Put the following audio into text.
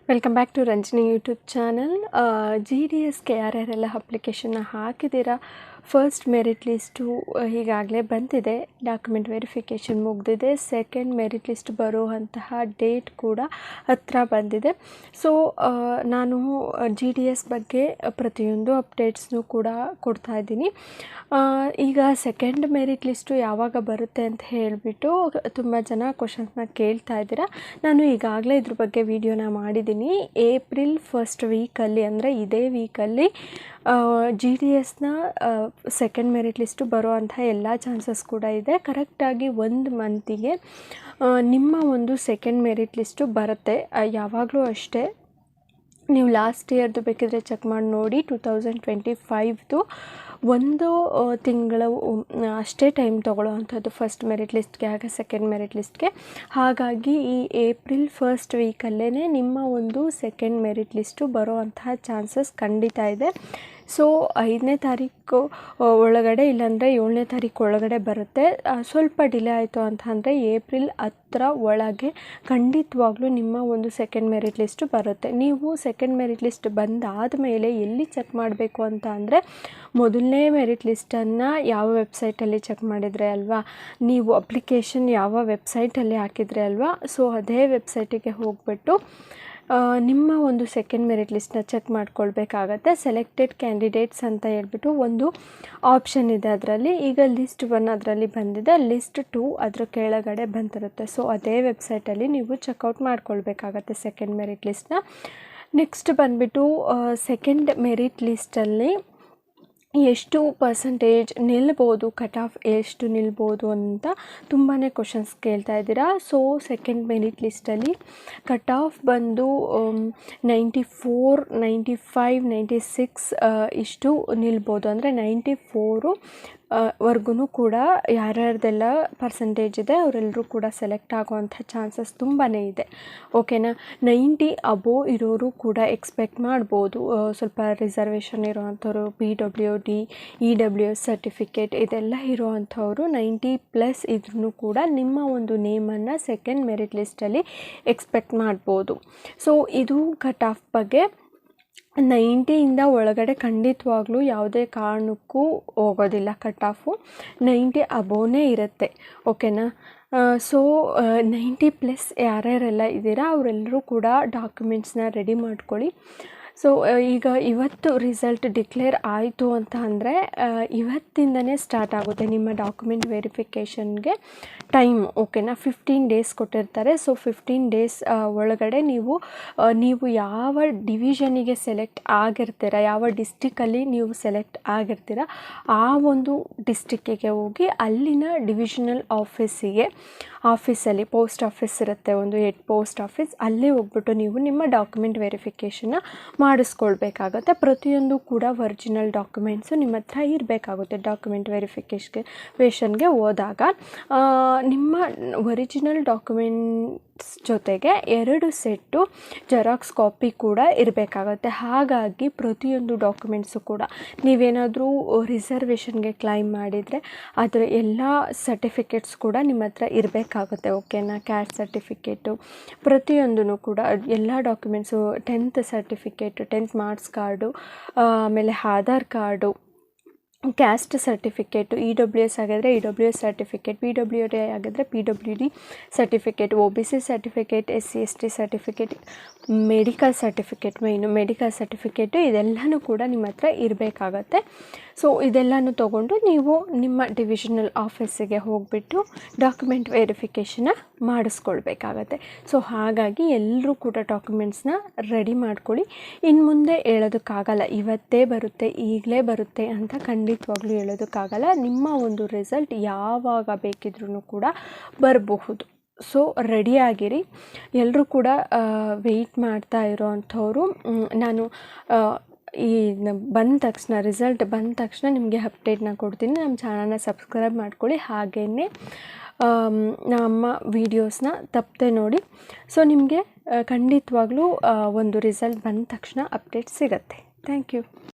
Welcome back to Ranjani YouTube channel. G D ಎಸ್ಗೆ ಯಾರ್ಯಾರೆಲ್ಲ ಅಪ್ಲಿಕೇಶನ್ನ ಹಾಕಿದ್ದೀರಾ, ಫಸ್ಟ್ ಮೆರಿಟ್ ಲಿಸ್ಟು ಈಗಾಗಲೇ ಬಂದಿದೆ, ಡಾಕ್ಯುಮೆಂಟ್ ವೆರಿಫಿಕೇಷನ್ ಮುಗಿದಿದೆ, ಸೆಕೆಂಡ್ ಮೆರಿಟ್ ಲಿಸ್ಟ್ ಬರುವಂತಹ ಡೇಟ್ ಕೂಡ ಹತ್ರ ಬಂದಿದೆ. ಸೊ ನಾನು ಜಿ ಡಿ ಎಸ್ ಬಗ್ಗೆ ಪ್ರತಿಯೊಂದು ಅಪ್ಡೇಟ್ಸ್ನೂ ಕೂಡ ಕೊಡ್ತಾ ಇದ್ದೀನಿ. ಈಗ ಸೆಕೆಂಡ್ ಮೆರಿಟ್ ಲಿಸ್ಟು ಯಾವಾಗ ಬರುತ್ತೆ ಅಂತ ಹೇಳಿಬಿಟ್ಟು ತುಂಬ ಜನ ಕ್ವಶನ್ಸ್ನ ಕೇಳ್ತಾ ಇದ್ದೀರಾ. ನಾನು ಈಗಾಗಲೇ ಇದ್ರ ಬಗ್ಗೆ ವಿಡಿಯೋನ ಮಾಡಿದ್ದೀನಿ. ಏಪ್ರಿಲ್ ಫಸ್ಟ್ ವೀಕಲ್ಲಿ, ಅಂದರೆ ಇದೇ ವೀಕಲ್ಲಿ ಜಿ ಡಿ ಎಸ್ನ ಸೆಕೆಂಡ್ ಮೆರಿಟ್ ಲಿಸ್ಟು ಬರುವಂಥ ಎಲ್ಲ ಚಾನ್ಸಸ್ ಕೂಡ ಇದೆ. ಕರೆಕ್ಟಾಗಿ 1 ಮಂತಿಗೆ ನಿಮ್ಮ ಒಂದು ಸೆಕೆಂಡ್ ಮೆರಿಟ್ ಲಿಸ್ಟು ಬರುತ್ತೆ. ಯಾವಾಗಲೂ ಅಷ್ಟೇ, ನೀವು ಲಾಸ್ಟ್ ಇಯರ್ದು ಬೇಕಿದ್ರೆ ಚೆಕ್ ಮಾಡಿ ನೋಡಿ. 2025ದು 1 ತಿಂಗಳು ಅಷ್ಟೇ ಟೈಮ್ ತೊಗೊಳ್ಳೋವಂಥದ್ದು ಫಸ್ಟ್ ಮೆರಿಟ್ ಲಿಸ್ಟ್ಗೆ ಹಾಗೆ ಸೆಕೆಂಡ್ ಮೆರಿಟ್ ಲಿಸ್ಟ್ಗೆ. ಹಾಗಾಗಿ ಈ ಏಪ್ರಿಲ್ ಫಸ್ಟ್ ವೀಕಲ್ಲೇ ನಿಮ್ಮ ಒಂದು ಸೆಕೆಂಡ್ ಮೆರಿಟ್ ಲಿಸ್ಟು ಬರೋ ಅಂತಹ ಚಾನ್ಸಸ್ ಖಂಡಿತ ಇದೆ. ಸೊ 5ನೇ ತಾರೀಕು ಒಳಗಡೆ, ಇಲ್ಲಾಂದರೆ 7ನೇ ತಾರೀಕು ಒಳಗಡೆ ಬರುತ್ತೆ. ಸ್ವಲ್ಪ ಡಿಲೇ ಆಯಿತು ಅಂತ ಅಂದರೆ ಏಪ್ರಿಲ್ 10 ಒಳಗೆ ಖಂಡಿತವಾಗ್ಲೂ ನಿಮ್ಮ ಒಂದು ಸೆಕೆಂಡ್ ಮೆರಿಟ್ ಲಿಸ್ಟು ಬರುತ್ತೆ. ನೀವು ಸೆಕೆಂಡ್ ಮೆರಿಟ್ ಲಿಸ್ಟ್ ಬಂದಾದ ಮೇಲೆ ಎಲ್ಲಿ ಚೆಕ್ ಮಾಡಬೇಕು ಅಂತ ಅಂದರೆ, ಮೊದಲನೇ ಮೆರಿಟ್ ಲಿಸ್ಟನ್ನು ಯಾವ ವೆಬ್ಸೈಟಲ್ಲಿ ಚೆಕ್ ಮಾಡಿದರೆ ಅಲ್ವಾ, ನೀವು ಅಪ್ಲಿಕೇಶನ್ ಯಾವ ವೆಬ್ಸೈಟಲ್ಲಿ ಹಾಕಿದರೆ ಅಲ್ವಾ, ಸೊ ಅದೇ ವೆಬ್ಸೈಟಿಗೆ ಹೋಗ್ಬಿಟ್ಟು ನಿಮ್ಮ ಒಂದು ಸೆಕೆಂಡ್ ಮೆರಿಟ್ ಲಿಸ್ಟ್ನ ಚೆಕ್ ಮಾಡ್ಕೊಳ್ಬೇಕಾಗತ್ತೆ. ಸೆಲೆಕ್ಟೆಡ್ ಕ್ಯಾಂಡಿಡೇಟ್ಸ್ ಅಂತ ಹೇಳ್ಬಿಟ್ಟು ಒಂದು ಆಪ್ಷನ್ ಇದೆ ಅದರಲ್ಲಿ. ಈಗ ಲಿಸ್ಟ್ 1 ಅದರಲ್ಲಿ ಬಂದಿದೆ, ಲಿಸ್ಟ್ 2 ಅದರ ಕೆಳಗಡೆ ಬಂದಿರುತ್ತೆ. ಸೊ ಅದೇ ವೆಬ್ಸೈಟಲ್ಲಿ ನೀವು ಚೆಕ್ಔಟ್ ಮಾಡ್ಕೊಳ್ಬೇಕಾಗತ್ತೆ ಸೆಕೆಂಡ್ ಮೆರಿಟ್ ಲಿಸ್ಟ್ನ. ನೆಕ್ಸ್ಟ್ ಬಂದುಬಿಟ್ಟು ಸೆಕೆಂಡ್ ಮೆರಿಟ್ ಲಿಸ್ಟಲ್ಲಿ ಎಷ್ಟು ಪರ್ಸೆಂಟೇಜ್ ನಿಲ್ಬೋದು, ಕಟ್ ಆಫ್ ಎಷ್ಟು ನಿಲ್ಬೋದು ಅಂತ ತುಂಬಾ ಕ್ವಶನ್ಸ್ ಕೇಳ್ತಾ ಇದ್ದೀರಾ. ಸೊ ಸೆಕೆಂಡ್ ಮೆರಿಟ್ ಲಿಸ್ಟಲ್ಲಿ ಕಟ್ ಆಫ್ ಬಂದು 94, 95, 96 ಇಷ್ಟು ನಿಲ್ಬೋದು. ಅಂದರೆ 94 ವರ್ಗೂ ಕೂಡ ಯಾರ್ಯಾರ್ದೆಲ್ಲ ಪರ್ಸೆಂಟೇಜ್ ಇದೆ ಅವರೆಲ್ಲರೂ ಕೂಡ ಸೆಲೆಕ್ಟ್ ಆಗುವಂಥ ಚಾನ್ಸಸ್ ತುಂಬಾ ಇದೆ. ಓಕೆನಾ. 90 ಅಬೋವ್ ಇರೋರು ಕೂಡ ಎಕ್ಸ್ಪೆಕ್ಟ್ ಮಾಡ್ಬೋದು. ಸ್ವಲ್ಪ ರಿಸರ್ವೇಷನ್ ಇರೋವಂಥವ್ರು, PWD, EWS ಸರ್ಟಿಫಿಕೇಟ್ ಇದೆಲ್ಲ ಇರೋವಂಥವ್ರು 90+ ಇದ್ರೂ ಕೂಡ ನಿಮ್ಮ ಒಂದು ನೇಮನ್ನು ಸೆಕೆಂಡ್ ಮೆರಿಟ್ ಲಿಸ್ಟಲ್ಲಿ ಎಕ್ಸ್ಪೆಕ್ಟ್ ಮಾಡ್ಬೋದು. ಸೊ ಇದು ಕಟ್ ಆಫ್ ಬಗ್ಗೆ. 90ಇಂದ ಒಳಗಡೆ ಖಂಡಿತವಾಗ್ಲೂ ಯಾವುದೇ ಕಾರಣಕ್ಕೂ ಹೋಗೋದಿಲ್ಲ ಕಟ್ ಆಫು, 90 ಅಬೋನೇ ಇರುತ್ತೆ. ಓಕೆನಾ. ಸೊ 90+ ಯಾರ್ಯಾರೆಲ್ಲ ಇದ್ದೀರಾ ಅವರೆಲ್ಲರೂ ಕೂಡ ಡಾಕ್ಯುಮೆಂಟ್ಸ್ನ ರೆಡಿ ಮಾಡ್ಕೊಳ್ಳಿ. ಸೊ ಈಗ ಇವತ್ತು ರಿಸಲ್ಟ್ ಡಿಕ್ಲೇರ್ ಆಯಿತು ಅಂತ ಅಂದರೆ ಇವತ್ತಿಂದನೇ ಸ್ಟಾರ್ಟ್ ಆಗುತ್ತೆ ನಿಮ್ಮ ಡಾಕ್ಯುಮೆಂಟ್ ವೆರಿಫಿಕೇಷನ್ಗೆ ಟೈಮ್. ಓಕೆನಾ. 15 ಡೇಸ್ ಕೊಟ್ಟಿರ್ತಾರೆ. ಸೊ 15 ಡೇಸ್ ಒಳಗಡೆ ನೀವು ಯಾವ ಡಿವಿಷನಿಗೆ ಸೆಲೆಕ್ಟ್ ಆಗಿರ್ತೀರ, ಯಾವ ಡಿಸ್ಟಿಕಲ್ಲಿ ನೀವು ಸೆಲೆಕ್ಟ್ ಆಗಿರ್ತೀರ ಆ ಒಂದು ಡಿಸ್ಟಿಕ್ಕಿಗೆ ಹೋಗಿ ಅಲ್ಲಿನ ಡಿವಿಷನಲ್ ಆಫೀಸಲ್ಲಿ ಪೋಸ್ಟ್ ಆಫೀಸ್ ಇರುತ್ತೆ, ಒಂದು ಹೆಡ್ ಪೋಸ್ಟ್ ಆಫೀಸ್, ಅಲ್ಲಿ ಹೋಗ್ಬಿಟ್ಟು ನೀವು ನಿಮ್ಮ ಡಾಕ್ಯುಮೆಂಟ್ ವೆರಿಫಿಕೇಷನ್ನ ಮಾಡಿಸ್ಕೊಳ್ಬೇಕಾಗತ್ತೆ. ಪ್ರತಿಯೊಂದು ಕೂಡ ಒರಿಜಿನಲ್ ಡಾಕ್ಯುಮೆಂಟ್ಸು ನಿಮ್ಮ ಹತ್ರ ಇರಬೇಕಾಗುತ್ತೆ. ಡಾಕ್ಯುಮೆಂಟ್ ವೆರಿಫಿಕೇಷನ್ಗೆ ಹೋದಾಗ ನಿಮ್ಮ ಒರಿಜಿನಲ್ ಡಾಕ್ಯುಮೆಂಟ್ಸ್ ಜೊತೆಗೆ 2 ಸೆಟ್ಟು ಜೆರಾಕ್ಸ್ ಕಾಪಿ ಕೂಡ ಇರಬೇಕಾಗತ್ತೆ. ಹಾಗಾಗಿ ಪ್ರತಿಯೊಂದು ಡಾಕ್ಯುಮೆಂಟ್ಸು ಕೂಡ ನೀವೇನಾದರೂ ರಿಸರ್ವೇಷನ್ಗೆ ಕ್ಲೈಮ್ ಮಾಡಿದರೆ ಅದರ ಎಲ್ಲ ಸರ್ಟಿಫಿಕೇಟ್ಸ್ ಕೂಡ ನಿಮ್ಮ ಹತ್ರ ಇರಬೇಕಾಗುತ್ತೆ. ಓಕೆನಾ. ಕ್ಯಾಸ್ಟ್ ಸರ್ಟಿಫಿಕೇಟು ಪ್ರತಿಯೊಂದೂ ಕೂಡ ಎಲ್ಲ documents, 10th certificate, 10th marks card, ಆಮೇಲೆ Aadhaar card, caste certificate, EWS ಆಗಿದ್ರೆ EWS ಸರ್ಟಿಫಿಕೇಟ್, PWD ಆಗಿದ್ರೆ PWD certificate, OBC certificate, SC/ST certificate, medical certificate, medical certificate ಇದೆಲ್ಲನೂ ಕೂಡ ನಿಮ್ಮ ಹತ್ರ ಇರಬೇಕಾಗತ್ತೆ. ಸೊ ಇದೆಲ್ಲನೂ ತೊಗೊಂಡು ನೀವು ನಿಮ್ಮ ಡಿವಿಷನಲ್ ಆಫೀಸಿಗೆ ಹೋಗಿಬಿಟ್ಟು ಡಾಕ್ಯುಮೆಂಟ್ ವೆರಿಫಿಕೇಷನ್ನ ಮಾಡಿಸ್ಕೊಳ್ಬೇಕಾಗತ್ತೆ. ಸೊ ಹಾಗಾಗಿ ಎಲ್ಲರೂ ಕೂಡ ಡಾಕ್ಯುಮೆಂಟ್ಸ್ನ ರೆಡಿ ಮಾಡ್ಕೊಳ್ಳಿ. ಇನ್ನು ಮುಂದೆ ಹೇಳೋದಕ್ಕಾಗಲ್ಲ ಇವತ್ತೇ ಬರುತ್ತೆ, ಈಗಲೇ ಬರುತ್ತೆ ಅಂತ ಖಂಡಿತವಾಗ್ಲೂ ಹೇಳೋದಕ್ಕಾಗಲ್ಲ. ನಿಮ್ಮ ಒಂದು ರಿಸಲ್ಟ್ ಯಾವಾಗ ಬೇಕಿದ್ರೂ ಕೂಡ ಬರಬಹುದು. ಸೊ ರೆಡಿಯಾಗಿರಿ. ಎಲ್ಲರೂ ಕೂಡ ವೆಯ್ಟ್ ಮಾಡ್ತಾ ಇರೋವಂಥವ್ರು. ನಾನು ಬಂದ ತಕ್ಷಣ, ರಿಸಲ್ಟ್ ಬಂದ ತಕ್ಷಣ ನಿಮಗೆ ಅಪ್ಡೇಟ್ನ ಕೊಡ್ತೀನಿ. ನಮ್ಮ ಚಾನಲ್ನ ಸಬ್ಸ್ಕ್ರೈಬ್ ಮಾಡ್ಕೊಳ್ಳಿ. ಹಾಗೆಯೇ ನಮ್ಮ ವೀಡಿಯೋಸ್ನ ತಪ್ಪದೆ ನೋಡಿ. ಸೊ ನಿಮಗೆ ಖಂಡಿತವಾಗ್ಲೂ ಒಂದು ರಿಸಲ್ಟ್ ಬಂದ ತಕ್ಷಣ ಅಪ್ಡೇಟ್ ಸಿಗುತ್ತೆ. Thank you.